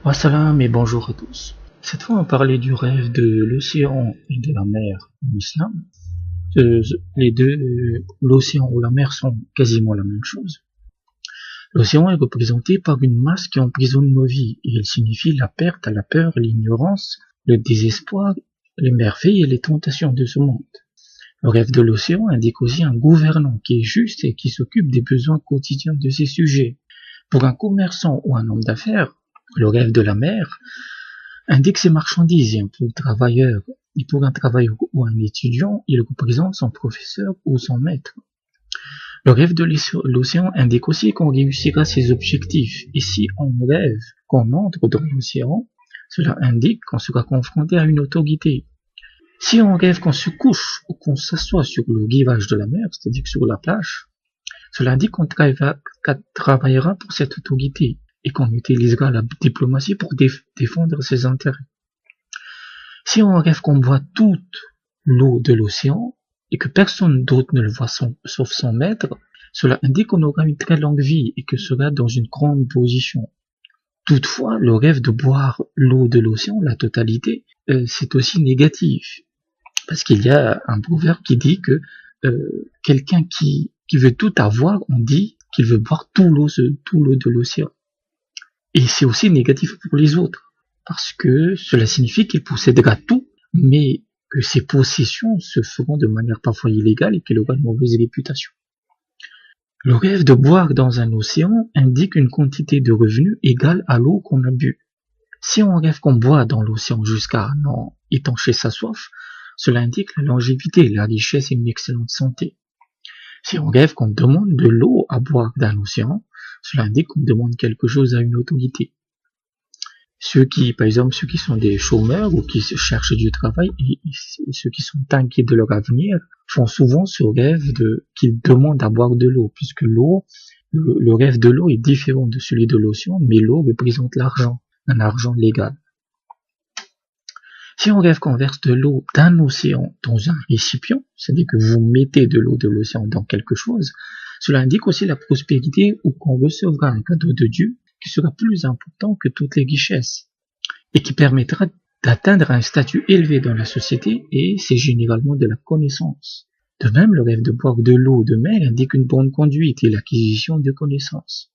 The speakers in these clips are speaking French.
Wassalam et bonjour à tous. Cette fois, on parlait du rêve de l'océan et de la mer en islam. Les deux, l'océan ou la mer sont quasiment la même chose. L'océan est représenté par une masse qui emprisonne nos vies et il signifie la perte, la peur, l'ignorance, le désespoir, les merveilles et les tentations de ce monde. Le rêve de l'océan indique aussi un gouvernant qui est juste et qui s'occupe des besoins quotidiens de ses sujets. Pour un commerçant ou un homme d'affaires, le rêve de la mer indique ses marchandises et pour un travailleur ou un étudiant, il représente son professeur ou son maître. Le rêve de l'océan indique aussi qu'on réussira ses objectifs. Et si on rêve qu'on entre dans l'océan, cela indique qu'on sera confronté à une autorité. Si on rêve qu'on se couche ou qu'on s'assoit sur le rivage de la mer, c'est-à-dire sur la plage, cela indique qu'on travaillera pour cette autorité et qu'on utilisera la diplomatie pour défendre ses intérêts. Si on rêve qu'on boit toute l'eau de l'océan et que personne d'autre ne le voit sauf son maître, cela indique qu'on aura une très longue vie et que sera dans une grande position. Toutefois, le rêve de boire l'eau de l'océan, la totalité, c'est aussi négatif. Parce qu'il y a un proverbe qui dit que quelqu'un qui veut tout avoir, on dit qu'il veut boire tout l'eau de l'océan. Et c'est aussi négatif pour les autres, parce que cela signifie qu'il possédera tout, mais que ses possessions se feront de manière parfois illégale et qu'il aura une mauvaise réputation. Le rêve de boire dans un océan indique une quantité de revenus égale à l'eau qu'on a bu. Si on rêve qu'on boit dans l'océan jusqu'à en étancher sa soif, cela indique la longévité, la richesse et une excellente santé. Si on rêve qu'on demande de l'eau à boire d'un océan, cela indique qu'on demande quelque chose à une autorité. Par exemple, ceux qui sont des chômeurs ou qui cherchent du travail et ceux qui sont inquiets de leur avenir font souvent ce rêve qu'ils demandent à boire de l'eau, puisque l'eau, le rêve de l'eau est différent de celui de l'océan, mais l'eau représente l'argent, un argent légal. Si on rêve qu'on verse de l'eau d'un océan dans un récipient, c'est-à-dire que vous mettez de l'eau de l'océan dans quelque chose, cela indique aussi la prospérité ou qu'on recevra un cadeau de Dieu qui sera plus important que toutes les richesses et qui permettra d'atteindre un statut élevé dans la société et c'est généralement de la connaissance. De même, le rêve de boire de l'eau de mer indique une bonne conduite et l'acquisition de connaissances.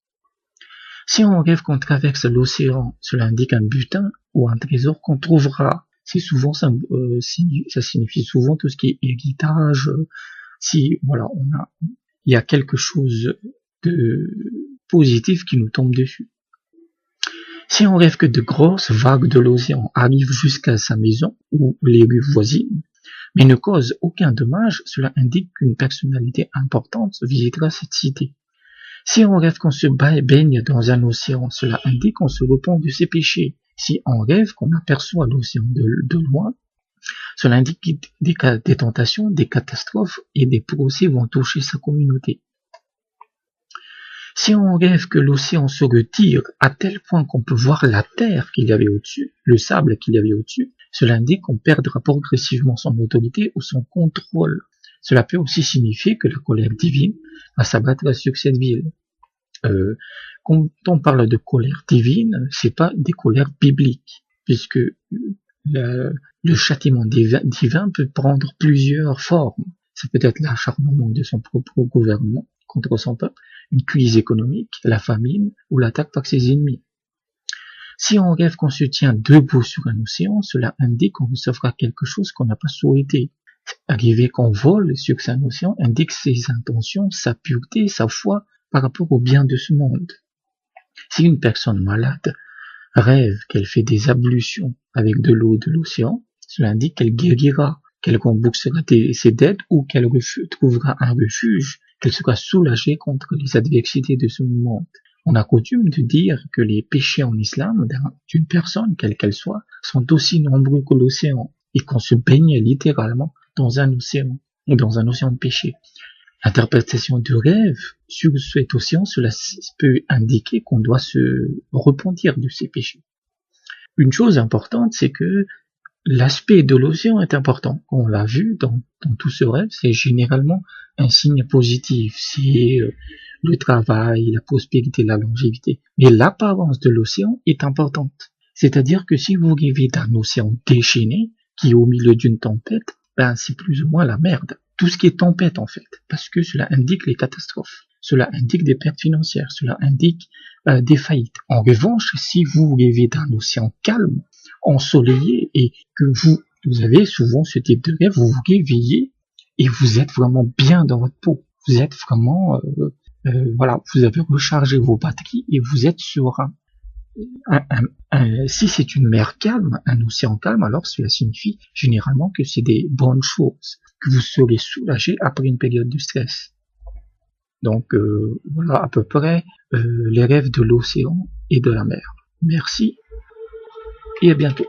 Si on rêve qu'on traverse l'océan, cela indique un butin ou un trésor qu'on trouvera. C'est souvent ça signifie souvent tout ce qui est héritage. Si voilà, il y a quelque chose de positif qui nous tombe dessus. Si on rêve que de grosses vagues de l'océan arrivent jusqu'à sa maison ou les rues voisines, mais ne causent aucun dommage, cela indique qu'une personnalité importante visitera cette cité. Si on rêve qu'on se baigne dans un océan, cela indique qu'on se repent de ses péchés. Si on rêve qu'on aperçoit l'océan de loin, cela indique que des tentations, des catastrophes et des procès vont toucher sa communauté. Si on rêve que l'océan se retire à tel point qu'on peut voir la terre qu'il y avait au-dessus, le sable qu'il y avait au-dessus, cela indique qu'on perdra progressivement son autorité ou son contrôle. Cela peut aussi signifier que la colère divine va s'abattre sur cette ville. Quand on parle de colère divine, c'est pas des colères bibliques, puisque le châtiment divin peut prendre plusieurs formes. Ça peut être l'acharnement de son propre gouvernement contre son peuple, une crise économique, la famine ou l'attaque par ses ennemis. Si on rêve qu'on se tient debout sur un océan, cela indique qu'on recevra quelque chose qu'on n'a pas souhaité. Arriver qu'on vole sur un océan indique ses intentions, sa pureté, sa foi par rapport au bien de ce monde. Si une personne malade rêve qu'elle fait des ablutions avec de l'eau de l'océan, cela indique qu'elle guérira, qu'elle remboursera ses dettes ou qu'elle trouvera un refuge, qu'elle sera soulagée contre les adversités de ce monde. On a coutume de dire que les péchés en islam d'une personne, quelle qu'elle soit, sont aussi nombreux que l'océan et qu'on se baigne littéralement dans un océan de péché. L'interprétation de rêve sur cet océan, cela peut indiquer qu'on doit se repentir de ses péchés. Une chose importante, c'est que l'aspect de l'océan est important. On l'a vu dans tout ce rêve, c'est généralement un signe positif. C'est le travail, la prospérité, la longévité. Mais l'apparence de l'océan est importante. C'est-à-dire que si vous rêvez d'un océan déchaîné, qui est au milieu d'une tempête, ben c'est plus ou moins la merde. Tout ce qui est tempête en fait, parce que cela indique les catastrophes, cela indique des pertes financières, cela indique des faillites. En revanche, si vous rêvez d'un océan calme, ensoleillé, et que vous avez souvent ce type de rêve, vous vous réveillez et vous êtes vraiment bien dans votre peau. Vous êtes vraiment, voilà, vous avez rechargé vos batteries et vous êtes serein. Si c'est une mer calme, un océan calme, alors cela signifie généralement que c'est des bonnes choses, que vous serez soulagé après une période de stress. Donc voilà à peu près les rêves de l'océan et de la mer. Merci et à bientôt.